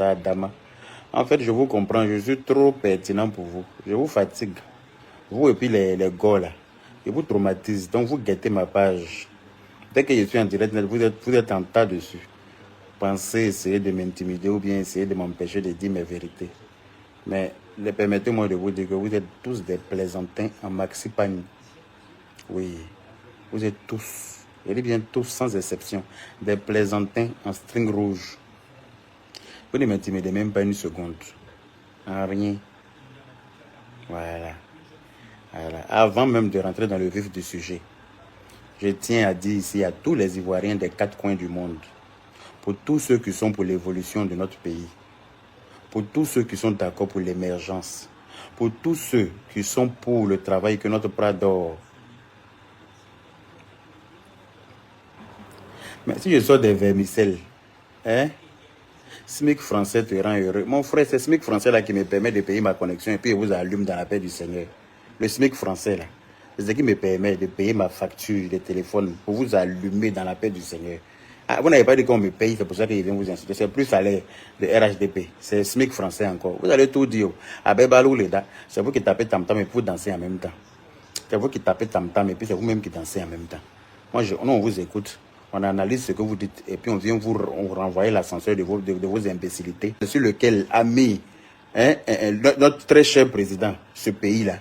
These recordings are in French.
ça, Dama. En fait, je vous comprends, je suis trop pertinent pour vous. Je vous fatigue. Vous et puis les gars là. Je vous traumatise. Donc vous guettez ma page. Dès que je suis en direct, vous êtes en tas dessus. Pensez essayer de m'intimider ou bien essayer de m'empêcher de dire mes vérités. Mais permettez-moi de vous dire que vous êtes tous des plaisantins en maxi-pagne. Oui, vous êtes tous, je dis bien tous sans exception, des plaisantins en string rouge. Vous ne m'intimidez même pas une seconde. En rien. Voilà. Avant même de rentrer dans le vif du sujet, je tiens à dire ici à tous les Ivoiriens des 4 coins du monde, pour tous ceux qui sont pour l'évolution de notre pays, pour tous ceux qui sont d'accord pour l'émergence, pour tous ceux qui sont pour le travail que notre Prador. Mais si je sors des vermicelles, SMIC français te rend heureux. Mon frère, c'est SMIC français là qui me permet de payer ma connexion et puis je vous allume dans la paix du Seigneur. Le SMIC français là, c'est ce qui me permet de payer ma facture de téléphone pour vous allumer dans la paix du Seigneur. Ah, vous n'avez pas dit qu'on me paye, c'est pour ça qu'il vient vous insulter. C'est plus salaire de RHDP. C'est SMIC français encore. Vous allez tout dire. C'est vous qui tapez tam-tam et vous dansez en même temps. C'est vous qui tapez tam-tam et puis c'est vous-même qui dansez en même temps. Moi, nous, on vous écoute. On analyse ce que vous dites et puis on vient vous renvoyer l'ascenseur de vos imbécilités sur lequel a mis notre très cher président, ce pays-là.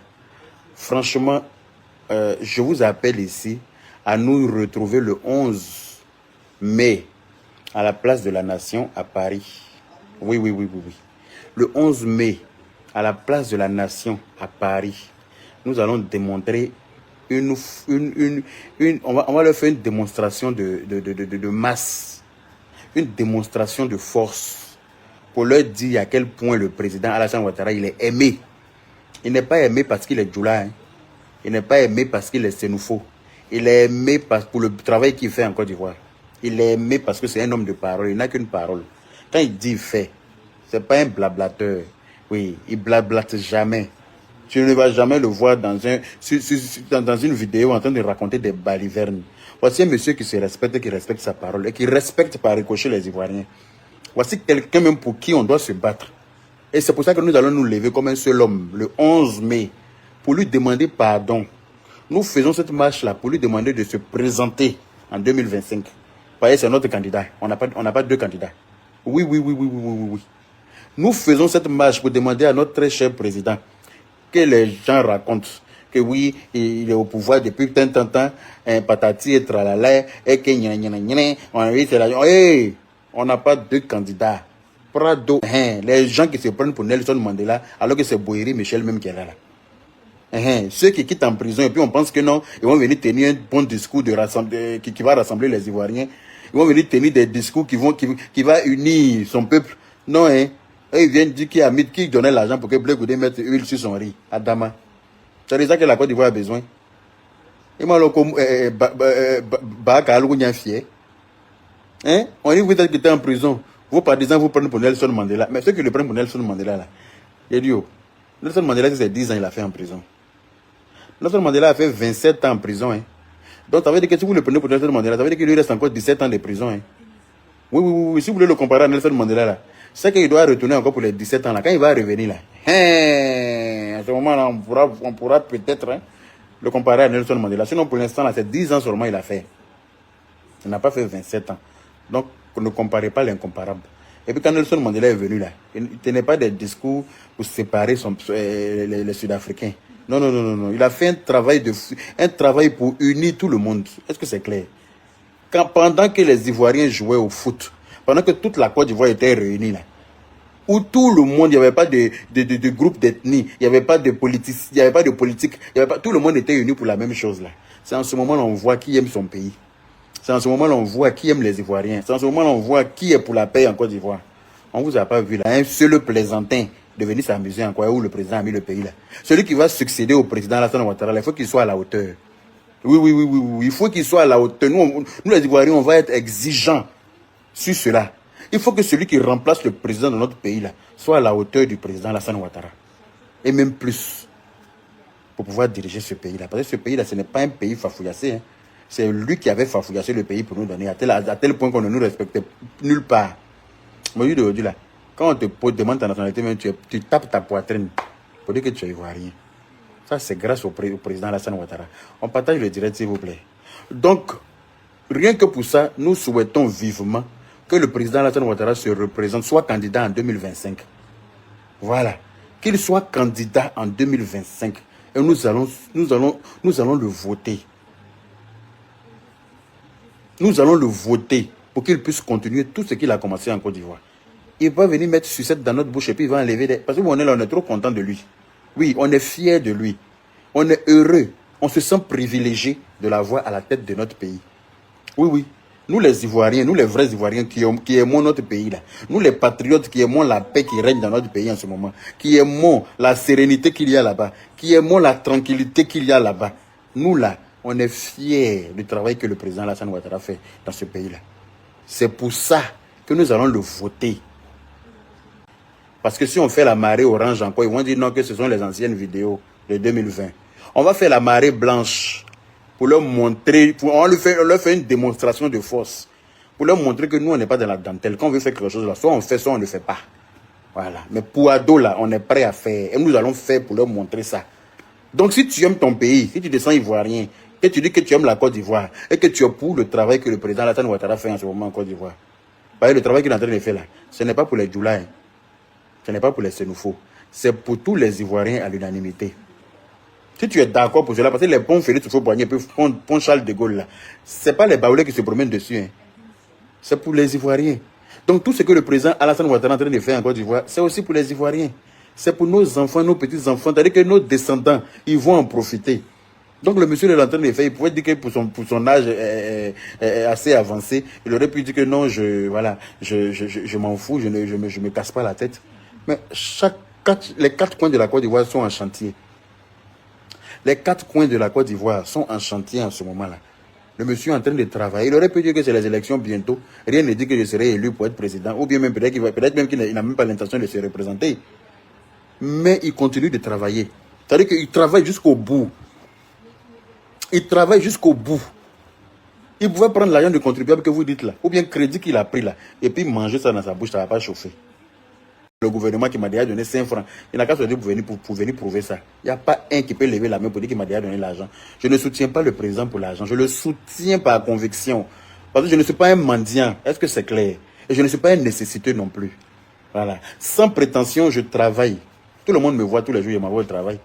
Franchement, je vous appelle ici à nous retrouver le 11 mai à la place de la Nation à Paris. Oui. Le 11 mai à la place de la Nation à Paris, nous allons démontrer on va leur faire une démonstration de masse, une démonstration de force pour leur dire à quel point le président Alassane Ouattara il est aimé. Il n'est pas aimé parce qu'il est Djoula, il n'est pas aimé parce qu'il est Sénoufo, il est aimé pour le travail qu'il fait en Côte d'Ivoire. Il est aimé parce que c'est un homme de parole, il n'a qu'une parole. Quand il dit il fait, c'est pas un blablateur. Oui, il blablate jamais. Tu ne vas jamais le voir dans une vidéo en train de raconter des balivernes. Voici un monsieur qui se respecte, qui respecte sa parole et qui respecte par ricochet les Ivoiriens. Voici quelqu'un même pour qui on doit se battre. Et c'est pour ça que nous allons nous lever comme un seul homme le 11 mai pour lui demander pardon. Nous faisons cette marche-là pour lui demander de se présenter en 2025. Vous voyez, c'est notre candidat. On n'a pas 2 candidats. Oui. Nous faisons cette marche pour demander à notre très cher président que les gens racontent que oui, il est au pouvoir depuis tant, patati et tralala, et que on n'a pas 2 candidats. Prado, les gens qui se prennent pour Nelson Mandela, alors que c'est Boiri Michel même qui est là. Ceux qui quittent en prison et puis on pense que non, ils vont venir tenir un bon discours qui va rassembler les Ivoiriens. Ils vont venir tenir des discours qui va unir son peuple. Non, Et ils viennent dire qui donnait l'argent pour que Blé Goudé mette huile sur son riz. Adama. C'est ça que la Côte d'Ivoire a besoin. Et moi, on dit vous êtes en prison. Vos partisans vous prennent pour Nelson Mandela. Mais ceux qui le prennent pour Nelson Mandela, là, il dit, Nelson Mandela, c'est 10 ans il a fait en prison. Nelson Mandela a fait 27 ans en prison. Donc, ça veut dire que si vous le prenez pour Nelson Mandela, ça veut dire qu'il lui reste encore 17 ans de prison. Oui. Si vous voulez le comparer à Nelson Mandela, là, c'est qu'il doit retourner encore pour les 17 ans là. Quand il va revenir là, à ce moment-là, on pourra peut-être le comparer à Nelson Mandela. Sinon, pour l'instant, là, c'est 10 ans seulement il a fait. Il n'a pas fait 27 ans. Donc, ne comparez pas l'incomparable. Et puis, quand Nelson Mandela est venu là, il ne tenait pas des discours pour séparer les Sud-Africains. Non. Il a fait un travail pour unir tout le monde. Est-ce que c'est clair? Pendant que les Ivoiriens jouaient au foot, pendant que toute la Côte d'Ivoire était réunie là, où tout le monde, il n'y avait pas de groupe d'ethnie, il n'y avait pas de politique, tout le monde était uni pour la même chose là. C'est en ce moment-là on voit qui aime son pays. C'est en ce moment-là on voit qui aime les Ivoiriens. C'est en ce moment-là on voit qui est pour la paix en Côte d'Ivoire. On vous a pas vu là, un seul plaisantin de venir s'amuser en quoi où le président a mis le pays là. Celui qui va succéder au président Alassane Ouattara, il faut qu'il soit à la hauteur. Oui, il faut qu'il soit à la hauteur. Nous les Ivoiriens, on va être exigeants sur cela. Il faut que celui qui remplace le président de notre pays là soit à la hauteur du président Alassane Ouattara. Et même plus. Pour pouvoir diriger ce pays là. Parce que ce pays là, ce n'est pas un pays fafouillassé. C'est lui qui avait fafouillassé le pays pour nous donner. À tel point qu'on ne nous respectait nulle part. Moi, je dis là, Quand on te demande ta nationalité, même, tu tapes ta poitrine pour dire que tu es ivoirien. Ça, c'est grâce au président Alassane Ouattara. On partage le direct, s'il vous plaît. Donc, rien que pour ça, nous souhaitons vivement que le président Alassane Ouattara se représente, soit candidat en 2025. Voilà. Qu'il soit candidat en 2025. Et nous allons le voter. Nous allons le voter pour qu'il puisse continuer tout ce qu'il a commencé en Côte d'Ivoire. Il va venir mettre sucette dans notre bouche et puis il va enlever des... Parce qu'on est là, on est trop content de lui. Oui, on est fiers de lui. On est heureux. On se sent privilégié de l'avoir à la tête de notre pays. Oui, oui. Nous les Ivoiriens, nous les vrais Ivoiriens qui aimons notre pays là. Nous les patriotes qui aimons la paix qui règne dans notre pays en ce moment. Qui aimons la sérénité qu'il y a là-bas. Qui aimons la tranquillité qu'il y a là-bas. Nous là, on est fiers du travail que le président Alassane Ouattara fait dans ce pays là. C'est pour ça que nous allons le voter. Parce que si on fait la marée orange encore, ils vont dire non que ce sont les anciennes vidéos de 2020. On va faire la marée blanche pour leur montrer, on leur fait une démonstration de force. Pour leur montrer que nous, on n'est pas dans la dentelle. Quand on veut faire quelque chose là, soit on fait, soit on ne le fait pas. Voilà. Mais pour Ado là, on est prêt à faire. Et nous allons faire pour leur montrer ça. Donc si tu aimes ton pays, si tu te sens ivoirien, que tu dis que tu aimes la Côte d'Ivoire, et que tu es pour le travail que le président Alassane Ouattara fait en ce moment en Côte d'Ivoire. Le travail qu'il est en train de faire là, ce n'est pas pour les Djoula. Ce n'est pas pour les Sénoufos. C'est pour tous les Ivoiriens à l'unanimité. Si tu es d'accord pour cela, parce que les ponts Félix Houphouët-Boigny, puis pont Charles de Gaulle, là, ce n'est pas les Baoulés qui se promènent dessus. Hein. C'est pour les Ivoiriens. Donc tout ce que le président Alassane Ouattara est en train de faire en Côte d'Ivoire, c'est aussi pour les Ivoiriens. C'est pour nos enfants, nos petits-enfants. C'est-à-dire que nos descendants, ils vont en profiter. Donc le monsieur est en train de faire, il pouvait dire que pour son âge assez avancé, il aurait pu dire que non, je m'en fous, je me casse pas la tête. Mais les 4 coins de la Côte d'Ivoire sont en chantier. Les 4 coins de la Côte d'Ivoire sont en chantier en ce moment-là. Le monsieur est en train de travailler. Il aurait pu dire que c'est les élections bientôt. Rien ne dit que je serai élu pour être président. Ou bien même peut-être même qu'il n'a même pas l'intention de se représenter. Mais il continue de travailler. C'est-à-dire qu'il travaille jusqu'au bout. Il travaille jusqu'au bout. Il pouvait prendre l'argent du contribuable que vous dites là. Ou bien crédit qu'il a pris là. Et puis manger ça dans sa bouche, ça ne va pas chauffer. Le gouvernement qui m'a déjà donné 5 francs, il n'a qu'à se dire pour venir prouver ça. Il n'y a pas un qui peut lever la main pour dire qu'il m'a déjà donné l'argent. Je ne soutiens pas le président pour l'argent. Je le soutiens par conviction. Parce que je ne suis pas un mendiant. Est-ce que c'est clair? Et je ne suis pas un nécessiteux non plus. Voilà. Sans prétention, je travaille. Tout le monde me voit tous les jours, je m'envoie au travail.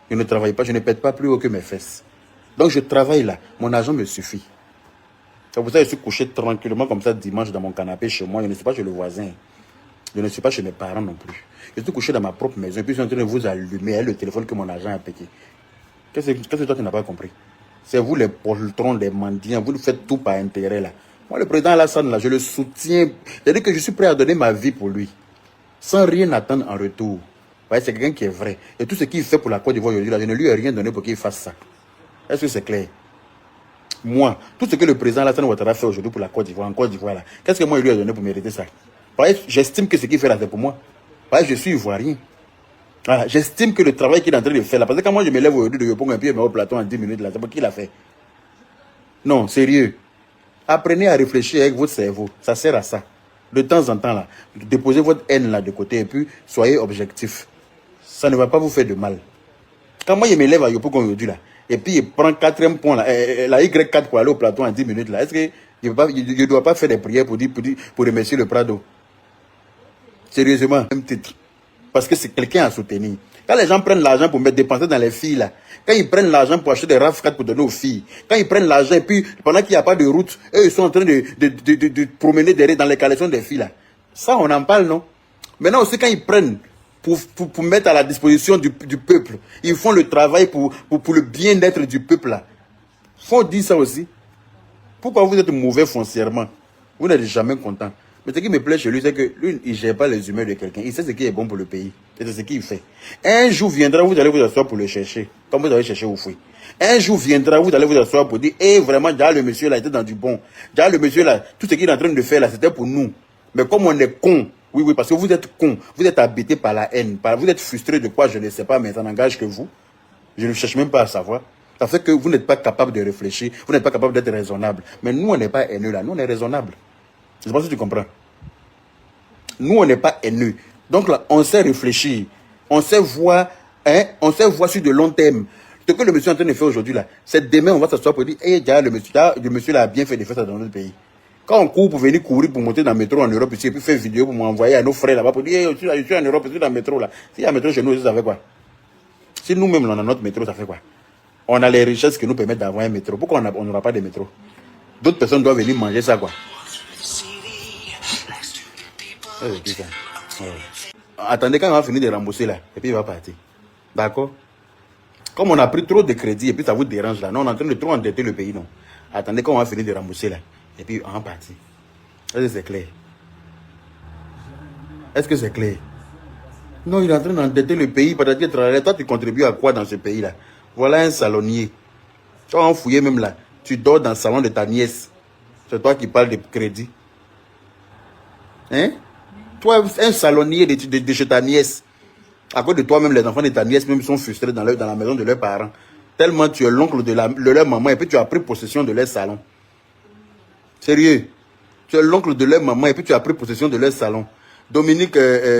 Je ne travaille pas, je ne pète pas plus haut que mes fesses. Donc je travaille là. Mon argent me suffit. C'est pour ça que je suis couché tranquillement comme ça dimanche dans mon canapé chez moi. Je ne suis pas chez le voisin. Je ne suis pas chez mes parents non plus. Je suis couché dans ma propre maison. Et puis je suis en train de vous allumer le téléphone que mon agent a payé. Qu'est-ce que toi tu n'as pas compris? C'est vous les poltrons, les mendiants. Vous faites tout par intérêt là. Moi, le président Alassane, là, je le soutiens. C'est-à-dire que je suis prêt à donner ma vie pour lui. Sans rien attendre en retour. C'est quelqu'un qui est vrai. Et tout ce qu'il fait pour la Côte d'Ivoire aujourd'hui, là, je ne lui ai rien donné pour qu'il fasse ça. Est-ce que c'est clair? Moi, tout ce que le président Alassane Ouattara fait aujourd'hui pour la Côte d'Ivoire, en Côte d'Ivoire, là, qu'est-ce que moi, je lui ai donné pour mériter ça? J'estime que ce qu'il fait là, c'est pour moi. Je suis ivoirien. Voilà, j'estime que le travail qu'il est en train de faire là, parce que quand moi je me lève aujourd'hui de Yopong et puis je me mets au plateau en 10 minutes là, c'est pour qui l'a fait? Non, sérieux. Apprenez à réfléchir avec votre cerveau. Ça sert à ça. De temps en temps là, déposez votre haine là de côté et puis soyez objectif. Ça ne va pas vous faire de mal. Quand moi je me lève à Yopong aujourd'hui là, et puis il prend 4e point là, la Y4 pour aller au plateau en 10 minutes là, est-ce que je ne dois pas faire des prières pour remercier le Prado? Sérieusement, même titre. Parce que c'est quelqu'un à soutenir. Quand les gens prennent l'argent pour mettre dépenser dans les filles, là, quand ils prennent l'argent pour acheter des RAV4 pour donner aux filles, quand ils prennent l'argent et puis pendant qu'il n'y a pas de route, eux ils sont en train de promener derrière dans les caleçons des filles là. Ça on en parle, non? Maintenant aussi quand ils prennent pour mettre à la disposition du peuple, ils font le travail pour le bien-être du peuple là. Faut dire ça aussi. Pourquoi vous êtes mauvais foncièrement? Vous n'êtes jamais content. Mais ce qui me plaît chez lui, c'est que lui, il ne gère pas les humeurs de quelqu'un. Il sait ce qui est bon pour le pays. Et c'est ce qu'il fait. Un jour viendra, vous allez vous asseoir pour le chercher. Comme vous avez cherché au fouet. Un jour viendra, vous allez vous asseoir pour dire, vraiment, déjà le monsieur là était dans du bon. Déjà le monsieur là, tout ce qu'il est en train de faire là, c'était pour nous. Mais comme on est con, oui, parce que vous êtes con, vous êtes habité par la haine, vous êtes frustré de quoi, je ne sais pas, mais ça n'engage que vous. Je ne cherche même pas à savoir. Ça fait que vous n'êtes pas capable de réfléchir, vous n'êtes pas capable d'être raisonnable. Mais nous, on n'est pas haineux là, nous, on est raisonnable. Je ne sais pas si tu comprends. Nous, on n'est pas haineux. Donc là, on sait réfléchir. On sait voir, hein, on sait voir sur de long terme. Ce que le monsieur est en train de faire aujourd'hui, là, c'est demain, on va s'asseoir pour dire, hey, le monsieur là a bien fait de faire ça dans notre pays. Quand on court pour venir courir, pour monter dans le métro en Europe ici, et puis faire vidéo pour m'envoyer à nos frères là-bas, pour dire, hey, je suis en Europe, je suis dans le métro là. Si il y a un métro chez nous, ça fait quoi? Si nous-mêmes, on a notre métro, ça fait quoi? On a les richesses qui nous permettent d'avoir un métro. Pourquoi on n'aura pas de métro? D'autres personnes doivent venir manger ça, quoi. Attendez quand on va finir de rembourser là, et puis il va partir. D'accord? Comme on a pris trop de crédit et puis ça vous dérange là, non, on est en train de trop endetter le pays, non. Attendez quand on va finir de rembourser là, et puis on va partir. Est-ce que c'est clair? Est-ce que c'est clair? Non, il est en train d'endetter le pays. Toi, tu contribues à quoi dans ce pays-là? Voilà un salonnier. Tu vas en fouiller même là. Tu dors dans le salon de ta nièce. C'est toi qui parles de crédit. Hein? Toi, un salonnier de chez ta nièce. À cause de toi-même, les enfants de ta nièce même sont frustrés dans la maison de leurs parents. Tellement tu es l'oncle de leur maman et puis tu as pris possession de leur salon. Sérieux. Tu es l'oncle de leur maman et puis tu as pris possession de leur salon. Dominique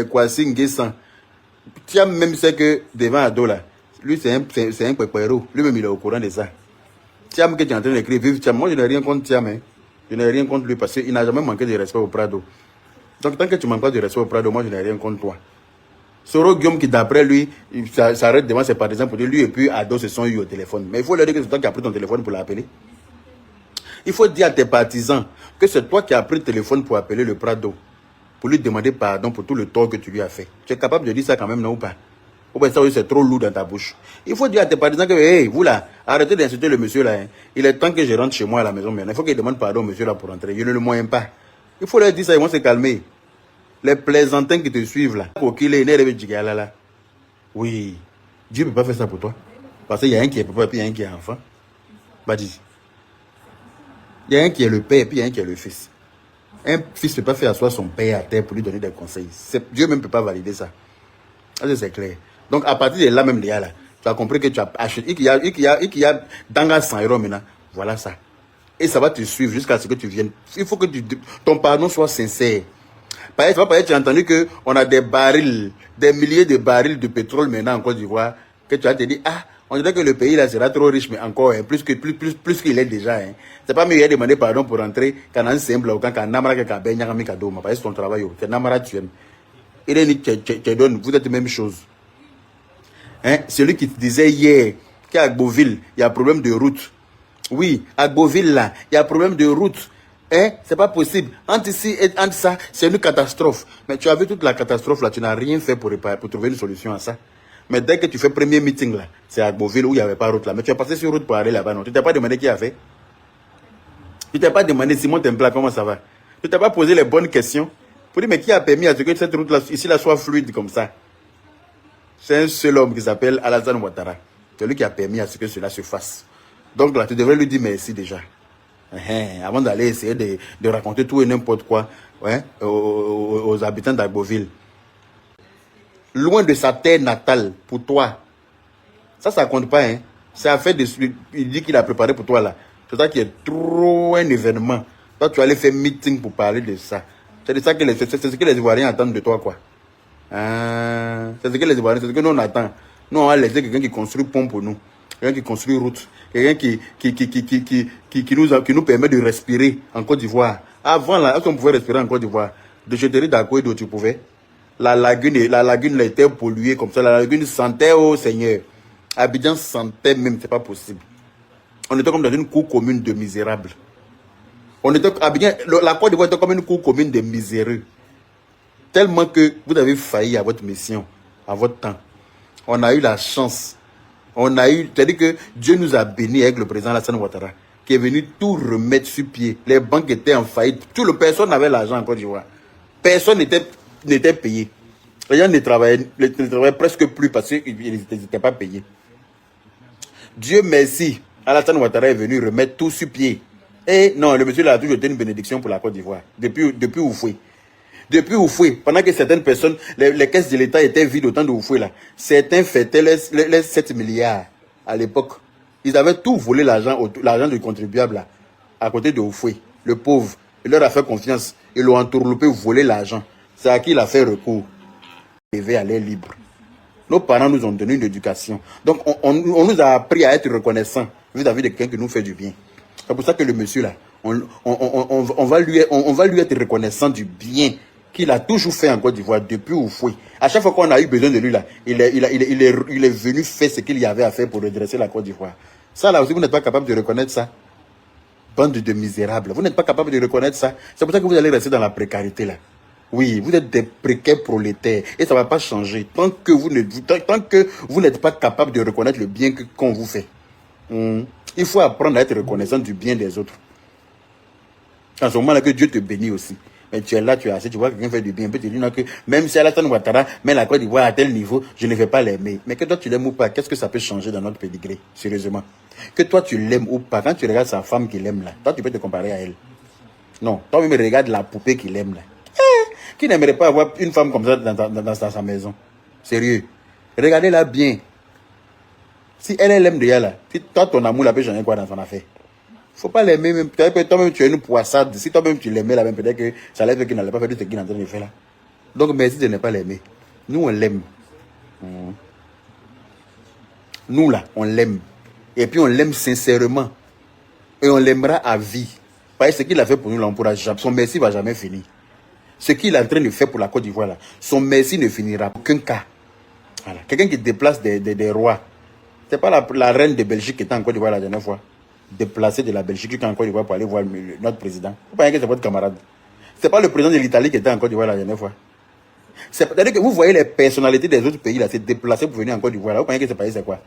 Kwasi Nguessan. Tu as même sais que devant Ado là, lui c'est un pépéro. Lui-même il est au courant de ça. Tiam que tu es en train d'écrire, vive Tiam. Moi je n'ai rien contre Tiam. Hein. Je n'ai rien contre lui parce qu'il n'a jamais manqué de respect au Prado. Donc tant que tu ne manques pas de respect au Prado, moi je n'ai rien contre toi. Soro Guillaume qui d'après lui, il s'arrête devant ses partisans pour dire lui et puis Ado se sont eu au téléphone. Mais il faut leur dire que c'est toi qui as pris ton téléphone pour l'appeler. Il faut dire à tes partisans que c'est toi qui as pris le téléphone pour appeler le Prado. Pour lui demander pardon pour tout le tort que tu lui as fait. Tu es capable de dire ça quand même, non ou pas? Ou bien ça, c'est trop lourd dans ta bouche. Il faut dire à tes partisans que, hey, vous là, arrêtez d'insulter le monsieur là. Hein. Il est temps que je rentre chez moi à la maison maintenant. Il faut qu'il demande pardon au monsieur là pour rentrer. Je ne le moyen pas. Il faut leur dire ça, ils vont se calmer. Les plaisantins qui te suivent là. Oui, Dieu ne peut pas faire ça pour toi. Parce qu'il y a un qui est papa et puis il y a un qui est enfant. Bah dis. Il y a un qui est le père et puis il y a un qui est le fils. Un fils ne peut pas faire asseoir son père à terre pour lui donner des conseils. Dieu même ne peut pas valider ça. C'est clair. Donc à partir de là même, là, tu as compris que tu as acheté. Il y a dans 100 € maintenant. Voilà ça. Et ça va te suivre jusqu'à ce que tu viennes. Il faut que ton pardon soit sincère. Par exemple, tu as entendu qu'on a des barils, des milliers de barils de pétrole maintenant en Côte d'Ivoire. Que tu as te dit, ah, on dirait que le pays là sera trop riche, mais encore, hein, plus qu'il est déjà. Hein. C'est pas mieux de demander pardon pour rentrer quand on est simple ou quand on a un kadoma. Parce que ton travail, c'est Namara tu aimes. Il est dit, tu donnes, vous êtes la même chose. Hein? Celui qui te disait hier qu'à Beauville, il y a un problème de route. Oui, à Beauville là, il y a un problème de route. Hein? C'est pas possible. Entre ici et entre ça, c'est une catastrophe. Mais tu as vu toute la catastrophe là, tu n'as rien fait pour trouver une solution à ça. Mais dès que tu fais premier meeting là, c'est à Beauville où il n'y avait pas de route là. Mais tu as passé sur route pour aller là-bas, non? Tu t'es pas demandé qui a fait? Tu t'es pas demandé Simon Templa comment ça va? Tu t'es pas posé les bonnes questions? Pour dire mais qui a permis à ce que cette route là, ici là, soit fluide comme ça? C'est un seul homme qui s'appelle Alassane Ouattara. C'est lui qui a permis à ce que cela se fasse. Donc là, tu devrais lui dire merci déjà. Avant d'aller essayer de raconter tout et n'importe quoi, ouais, aux habitants d'Agboville. Loin de sa terre natale, pour toi. Ça compte pas, hein. C'est affaire de celui, il dit qu'il a préparé pour toi là. C'est ça qui est trop un événement. Toi, tu allais faire meeting pour parler de ça. C'est ce que les Ivoiriens attendent de toi, quoi. C'est ce que les Ivoiriens, c'est ce que nous on attend. Nous, on va laisser quelqu'un qui construit pont pour nous. Quelqu'un qui construit route. Quelqu'un qui nous permet de respirer en Côte d'Ivoire. Avant, là, est-ce qu'on pouvait respirer en Côte d'Ivoire? De Cheterie d'Akoé, d'où tu pouvais. La lagune était polluée comme ça. La lagune sentait, oh Seigneur. Abidjan sentait même, c'est pas possible. On était comme dans une cour commune de misérables. Abidjan, la Côte d'Ivoire était comme une cour commune de miséreux. Tellement que vous avez failli à votre mission, à votre temps. On a eu la chance. C'est-à-dire que Dieu nous a bénis avec le président Alassane Ouattara, qui est venu tout remettre sur pied. Les banques étaient en faillite. Personne n'avait l'argent en Côte d'Ivoire. Personne n'était payé. Les gens ne travaillaient presque plus parce qu'ils n'étaient pas payés. Dieu merci, Alassane Ouattara est venu remettre tout sur pied. Et non, le monsieur là a toujours été une bénédiction pour la Côte d'Ivoire. Depuis Oufoué. Depuis Oufoué, pendant que certaines personnes, les caisses de l'État étaient vides au temps de Oufoué là, certains fêtaient les 7 milliards à l'époque. Ils avaient tout volé l'argent du contribuable là, à côté de Oufoué. Le pauvre, il leur a fait confiance. Ils l'ont entourloupé, volé l'argent. C'est à qui il a fait recours. Il devait aller libre. Nos parents nous ont donné une éducation. Donc, on nous a appris à être reconnaissants vis-à-vis de quelqu'un qui nous fait du bien. C'est pour ça que le monsieur là, on va lui être reconnaissant du bien qu'il a toujours fait en Côte d'Ivoire depuis Oufoué. À chaque fois qu'on a eu besoin de lui là, il est venu faire ce qu'il y avait à faire pour redresser la Côte d'Ivoire. Ça là aussi, vous n'êtes pas capable de reconnaître ça. Bande de misérables. Vous n'êtes pas capable de reconnaître ça. C'est pour ça que vous allez rester dans la précarité là. Oui, vous êtes des précaires prolétaires et ça ne va pas changer tant que vous n'êtes pas capable de reconnaître le bien qu'on vous fait. Il faut apprendre à être reconnaissant du bien des autres. En ce moment-là que Dieu te bénit aussi. Mais tu es là, tu es assis, tu vois quelqu'un fait du bien. Peut te dire non, que même si Alassane Ouattara met la Côte d'Ivoire à tel niveau, je ne vais pas l'aimer. Mais que toi tu l'aimes ou pas, qu'est-ce que ça peut changer dans notre pédigré? Sérieusement. Que toi tu l'aimes ou pas, quand tu regardes sa femme qu'il aime là, toi tu peux te comparer à elle. Non, toi-même regarde la poupée qu'il aime là. Qui n'aimerait pas avoir une femme comme ça dans sa maison? Sérieux. Regardez-la bien. Si elle aime déjà là, si toi ton amour la peut changer quoi dans son affaire? Faut pas l'aimer même. Toi-même tu es une poissade. Si toi-même tu l'aimais là même, peut-être que ça lève qu'il n'allait pas faire tout ce qu'il est en train de faire là. Donc merci de ne pas l'aimer. Nous on l'aime. Nous là, on l'aime. Et puis on l'aime sincèrement. Et on l'aimera à vie. Parce que ce qu'il a fait pour nous là, on pourra jamais. Son merci va jamais finir. Ce qu'il est en train de faire pour la Côte d'Ivoire là, son merci ne finira aucun cas. Voilà. Quelqu'un qui déplace des rois. C'est pas la reine de Belgique qui était en Côte d'Ivoire la dernière fois. Déplacée de la Belgique qui est en Côte d'Ivoire pour aller voir notre président. Vous pensez que c'est votre camarade? C'est pas le président de l'Italie qui était en Côte d'Ivoire la dernière fois. C'est-à-dire que vous voyez les personnalités des autres pays là, c'est déplacé pour venir en Côte d'Ivoire. Vous pensez que ce pays c'est quoi?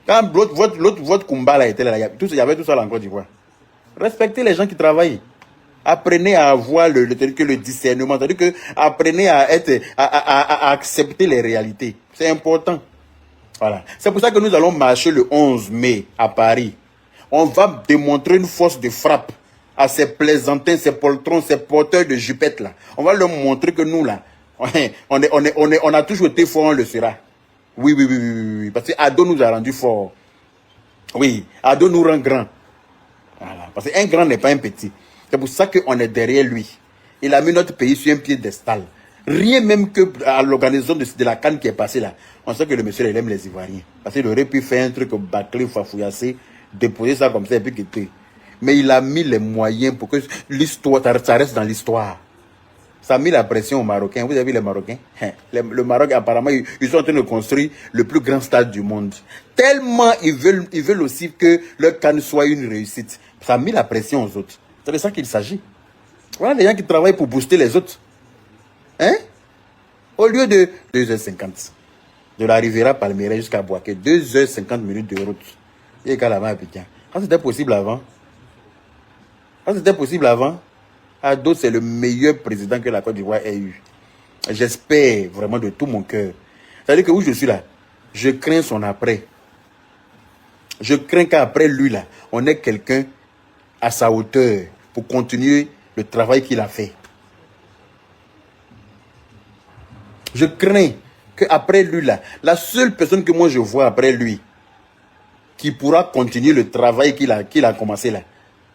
Quand votre Kumba là était là, il y avait tout ça là en Côte d'Ivoire. Respectez les gens qui travaillent. Apprenez à avoir le discernement. C'est-à-dire que apprenez à accepter les réalités. C'est important. Voilà. C'est pour ça que nous allons marcher le 11 mai à Paris. On va démontrer une force de frappe à ces plaisantins, ces poltrons, ces porteurs de jupettes là. On va leur montrer que nous là, on a toujours été fort, on le sera. Oui. Parce que Ado nous a rendu forts. Oui, Ado nous rend grand. Voilà. Parce qu'un grand n'est pas un petit. C'est pour ça qu'on est derrière lui. Il a mis notre pays sur un piédestal. Rien même que à l'organisation de la CAN qui est passée là. On sait que le monsieur il aime les Ivoiriens. Parce qu'il aurait pu faire un truc bâclé, fafouillassé, déposer ça comme ça et puis quitter. Mais il a mis les moyens pour que l'histoire, ça reste dans l'histoire. Ça a mis la pression aux Marocains. Vous avez vu les Marocains? Le Maroc, apparemment, ils sont en train de construire le plus grand stade du monde. Tellement ils veulent aussi que leur CAN soit une réussite. Ça a mis la pression aux autres. C'est de ça qu'il s'agit. Voilà les gens qui travaillent pour booster les autres. Hein? Au lieu de 2h50, de la Riviera Palmeraie jusqu'à Boaké, 2h50 minutes de route. Et qu'à la main à Pékin. Quand c'était possible avant, Ado, c'est le meilleur président que la Côte d'Ivoire ait eu. J'espère vraiment de tout mon cœur. C'est-à-dire que où je suis là, je crains son après. Je crains qu'après lui là, on ait quelqu'un à sa hauteur pour continuer le travail qu'il a fait. Je crains qu'après lui là, la seule personne que moi je vois après lui qui pourra continuer le travail qu'il a commencé là,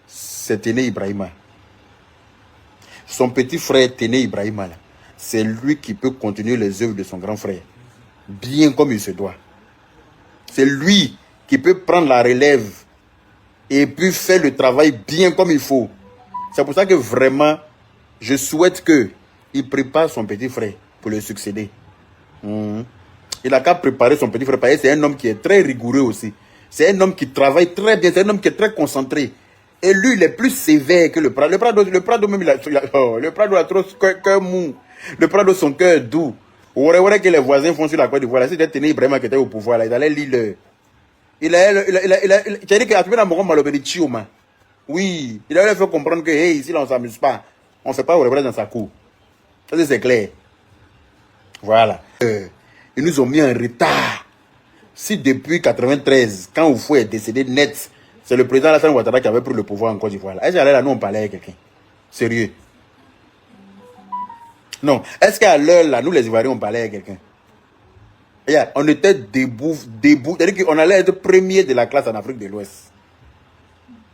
c'est Téné Ibrahima. Son petit frère Téné Ibrahima là, c'est lui qui peut continuer les œuvres de son grand frère bien comme il se doit. C'est lui qui peut prendre la relève et puis faire le travail bien comme il faut. C'est pour ça que vraiment, je souhaite qu'il prépare son petit frère pour le succéder. Il a qu'à préparer son petit frère parce que c'est un homme qui est très rigoureux aussi. C'est un homme qui travaille très bien, c'est un homme qui est très concentré. Et lui, il est plus sévère que le Prado. Le Prado même, le Prado a trop cœur mou. Le Prado, son cœur doux. Ouais, que les voisins font sur la Côte d'Ivoire. C'était Téné Ibrahima qui était au pouvoir là. Il allait lire. Tu as dit qu'à tout le monde, oui, il a fait comprendre que ici, là, on ne s'amuse pas. On ne fait pas au dans sa cour. Ça, c'est clair. Voilà. Ils nous ont mis en retard. Si depuis 93, quand Oufou est décédé net, c'est le président Alassane Ouattara qui avait pris le pouvoir en Côte d'Ivoire. Est-ce qu'à l'heure là, nous, on parlait avec quelqu'un? Sérieux? Non. Est-ce qu'à l'heure là, nous, les Ivoiriens, on parlait avec quelqu'un? Yeah, on était debout. C'est-à-dire qu'on allait être premier de la classe en Afrique de l'Ouest.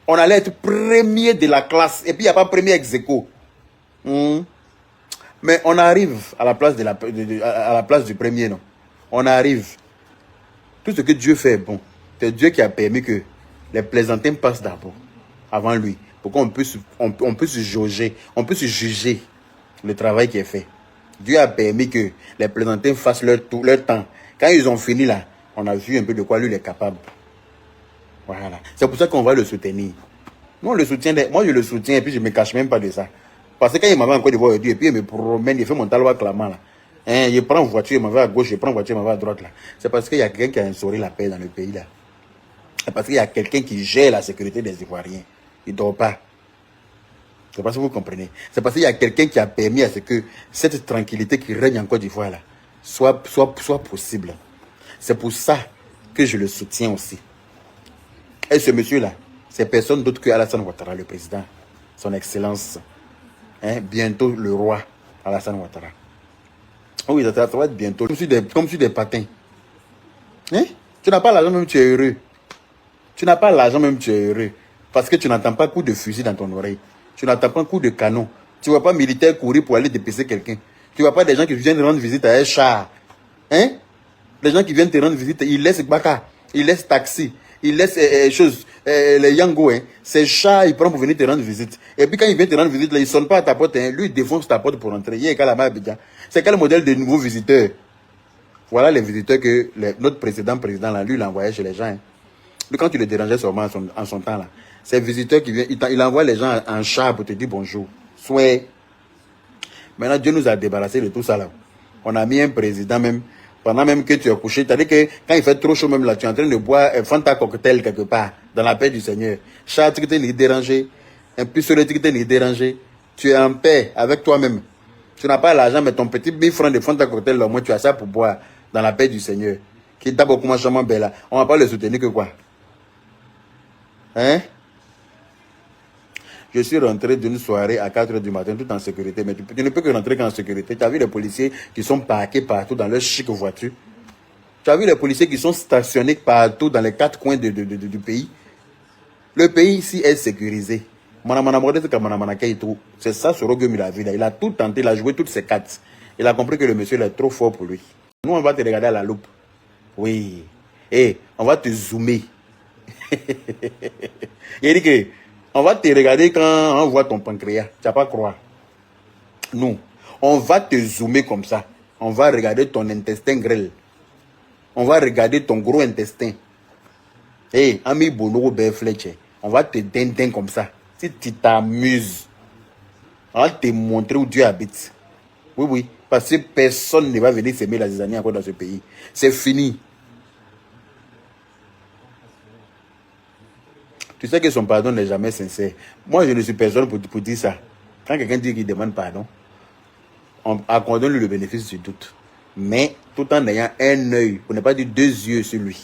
On allait être premier de la classe. Et puis, il n'y a pas premier ex aequo. Mais on arrive à la place, à la place du premier, non. On arrive. Tout ce que Dieu fait est bon. C'est Dieu qui a permis que les plaisantins passent d'abord, avant lui. Pour qu'on puisse, on peut se jauger, on peut se juger le travail qui est fait. Dieu a permis que les plaisantins fassent leur temps. Quand ils ont fini là, on a vu un peu de quoi lui il est capable. Voilà. C'est pour ça qu'on va le soutenir. Nous, on le soutient. Moi, je le soutiens et puis je ne me cache même pas de ça. Parce que quand il m'avait encore d'Ivoire, et puis il me promène, il fait mon talois clamant là. Hein, il prend voiture, il m'en va à gauche, il prend voiture, il m'en va à droite là. C'est parce qu'il y a quelqu'un qui a instauré la paix dans le pays là. C'est parce qu'il y a quelqu'un qui gère la sécurité des Ivoiriens. Il ne dort pas. C'est parce que vous comprenez. C'est parce qu'il y a quelqu'un qui a permis à ce que cette tranquillité qui règne en Côte d'Ivoire là soit possible. C'est pour ça que je le soutiens aussi. Et ce monsieur-là, c'est personne d'autre que Alassane Ouattara, le président, son excellence. Hein, bientôt le roi Alassane Ouattara. Oh oui, ça va être bientôt. Comme sur des patins. Hein? Tu n'as pas l'argent, même tu es heureux. Tu n'as pas l'argent, même tu es heureux. Parce que tu n'entends pas coup de fusil dans ton oreille. Tu n'entends pas coup de canon. Tu ne vois pas militaire courir pour aller dépecer quelqu'un. Tu ne vois pas des gens qui viennent rendre visite à un char. Hein? Les gens qui viennent te rendre visite, ils laissent Baka, ils laissent taxi, ils laissent les Yango. Hein. Ces chats, ils prennent pour venir te rendre visite. Et puis quand ils viennent te rendre visite, là, ils ne sonnent pas à ta porte. Hein. Lui, il défonce ta porte pour entrer. C'est quel modèle de nouveaux visiteurs? Voilà les visiteurs que notre président là, lui, il envoyait chez les gens. Hein. Lui, quand tu le dérangeais sûrement en son temps, là, ces visiteurs qui viennent, il envoie les gens en char pour te dire bonjour. Souhait. Maintenant, Dieu nous a débarrassé de tout ça là. On a mis un président même. Pendant même que tu es couché, c'est-à-dire que quand il fait trop chaud même là, tu es en train de boire un Fanta cocktail quelque part, dans la paix du Seigneur. Chat, tu t'es dérangé, un pistolet, tu t'es dérangé. Tu es en paix avec toi-même. Tu n'as pas l'argent, mais ton petit 1000 francs de Fanta cocktail, au moins tu as ça pour boire dans la paix du Seigneur. Qui t'a beaucoup moins charmant, belle. On va pas le soutenir que quoi? Hein? Je suis rentré d'une soirée à 4 h du matin, tout en sécurité. Mais tu ne peux que rentrer qu'en sécurité. Tu as vu les policiers qui sont parqués partout dans leurs chic voitures. Tu as vu les policiers qui sont stationnés partout dans les 4 coins du pays. Le pays ici est sécurisé. C'est ça, ce Rogue Milaville. Il a tout tenté, il a joué toutes ses cartes. Il a compris que le monsieur est trop fort pour lui. Nous, on va te regarder à la loupe. Oui. Et on va te zoomer. Il dit que on va te regarder quand on voit ton pancréas. Tu vas pas croire. Nous, on va te zoomer comme ça. On va regarder ton intestin grêle. On va regarder ton gros intestin. Hey, ami Bono Fletcher, on va te dindin comme ça. Si tu t'amuses, on va te montrer où Dieu habite. Oui, oui. Parce que personne ne va venir s'aimer la zizanie encore dans ce pays. C'est fini. Tu sais que son pardon n'est jamais sincère. Moi, je ne suis personne pour dire ça. Quand quelqu'un dit qu'il demande pardon, on accorde-lui le bénéfice du doute. Mais tout en ayant un œil, pour ne pas dire 2 yeux sur lui.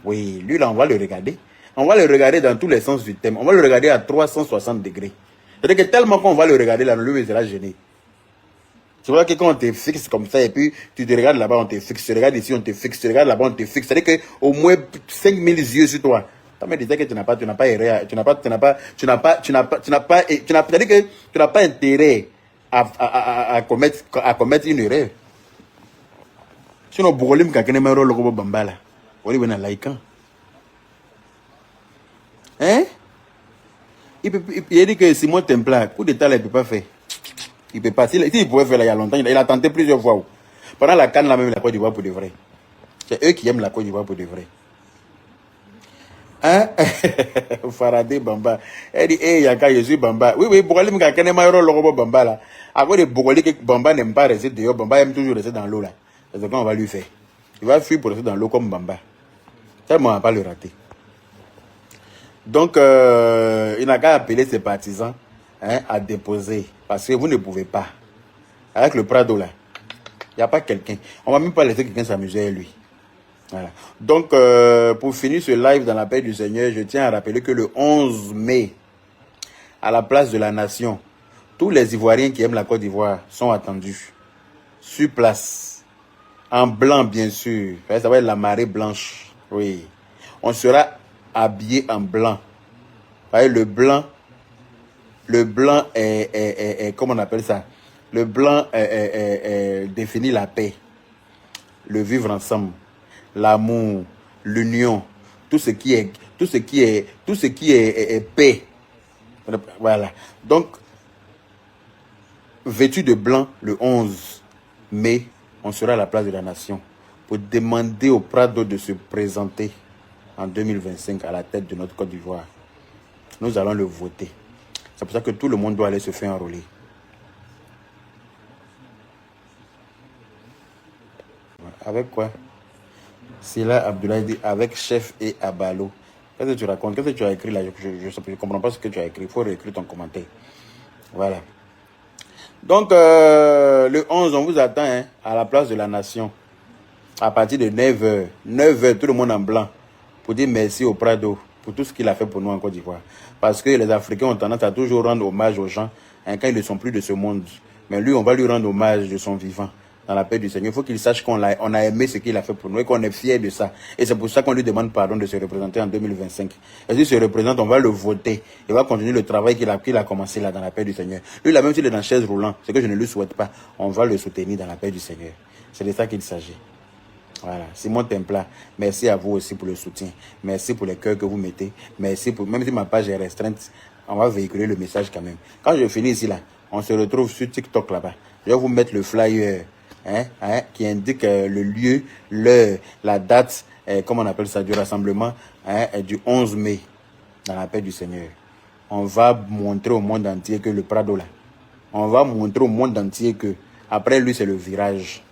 Oui, lui là, on va le regarder. On va le regarder dans tous les sens du thème. On va le regarder à 360 degrés. C'est-à-dire que tellement qu'on va le regarder là, lui, il sera gêné. Tu vois que quand on te fixe comme ça, et puis tu te regardes là-bas, on te fixe. Tu regardes ici, on te fixe. Tu regardes là-bas, on te fixe. C'est-à-dire qu'au moins 5000 yeux sur toi. Ça me disait que tu n'as pas intérêt à commettre une erreur. Sinon, Bogolim Kakenemero Logo Bambala. On est laïcan. Hein? Il dit que Simon Templar, coup d'état, il ne peut pas faire. Il ne peut pas. S'il pouvait faire là, il y a longtemps, il a tenté plusieurs fois. Pendant la canne, là même, la Côte d'Ivoire pour de vrai. C'est eux qui aiment la Côte d'Ivoire pour de vrai. Hein? Faradé Bamba. Elle dit, hey, Yaka, je suis Bamba. Oui, Bogolim Kakenemero Logo Bamba là. À cause de Bogolim, Bamba n'aime pas rester dehors. Bamba aime toujours rester dans l'eau là. C'est ce qu'on va lui faire. Il va fuir pour rester dans l'eau comme Bamba. Tellement on ne va pas le rater. Donc, il n'a qu'à appeler ses partisans à déposer. Parce que vous ne pouvez pas. Avec le Prado là, il n'y a pas quelqu'un. On ne va même pas laisser quelqu'un s'amuser avec lui. Voilà. Donc, pour finir ce live dans la paix du Seigneur, je tiens à rappeler que le 11 mai, à la place de la nation, tous les Ivoiriens qui aiment la Côte d'Ivoire sont attendus. Sur place. En blanc, bien sûr. Ça va être la marée blanche. Oui. On sera habillé en blanc. Vous voyez, le blanc est comment on appelle ça? Le blanc définit la paix, le vivre ensemble, l'amour, l'union, tout ce qui est paix. Voilà. Donc, vêtu de blanc, le 11 mai, on sera à la place de la nation pour demander au Prado de se présenter en 2025 à la tête de notre Côte d'Ivoire. Nous allons le voter. C'est pour ça que tout le monde doit aller se faire enrôler. Avec quoi? Sila Abdoulaye dit avec chef et Abalo. Qu'est-ce que tu racontes? Qu'est-ce que tu as écrit là? Je ne comprends pas ce que tu as écrit. Il faut réécrire ton commentaire. Voilà. Donc, le 11, on vous attend hein, à la place de la nation. À partir de 9h. 9h, tout le monde en blanc. Pour dire merci au Prado. Pour tout ce qu'il a fait pour nous en Côte d'Ivoire. Parce que les Africains ont tendance à toujours rendre hommage aux gens hein, quand ils ne sont plus de ce monde. Mais lui, on va lui rendre hommage de son vivant. Dans la paix du Seigneur. Il faut qu'il sache qu'on a aimé ce qu'il a fait pour nous et qu'on est fiers de ça. Et c'est pour ça qu'on lui demande pardon de se représenter en 2025. Et s'il se représente, on va le voter. Il va continuer le travail qu'il a commencé là dans la paix du Seigneur. Lui, là, même s'il est dans chaise roulante, ce que je ne lui souhaite pas, on va le soutenir dans la paix du Seigneur. C'est de ça qu'il s'agit. Voilà. Simon Templa, merci à vous aussi pour le soutien. Merci pour les cœurs que vous mettez. Merci pour, même si ma page est restreinte, on va véhiculer le message quand même. Quand je finis ici là, on se retrouve sur TikTok là-bas. Je vais vous mettre le flyer. Qui indique le lieu, l'heure, la date, comment on appelle ça, du rassemblement du 11 mai, dans la paix du Seigneur. On va montrer au monde entier que le Prado là, on va montrer au monde entier que après lui c'est le virage.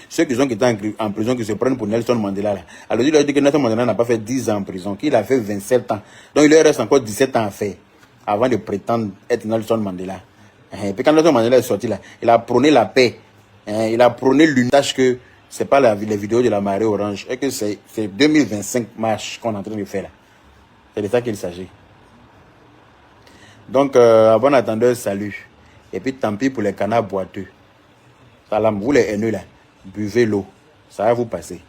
Ceux qui étaient en prison, qui se prennent pour Nelson Mandela là. Alors il leur dit que Nelson Mandela n'a pas fait 10 ans en prison, qu'il a fait 27 ans. Donc il leur reste encore 17 ans à faire avant de prétendre être Nelson Mandela. Et puis quand Nelson Mandela est sorti là, il a prôné la paix. Il a prôné l'unité que c'est pas les vidéos de la marée orange et que c'est 2025 marche qu'on est en train de faire là. C'est de ça qu'il s'agit. Donc, à bon attendeur, salut. Et puis tant pis pour les canards boiteux. Salam, vous les haineux là, buvez l'eau. Ça va vous passer.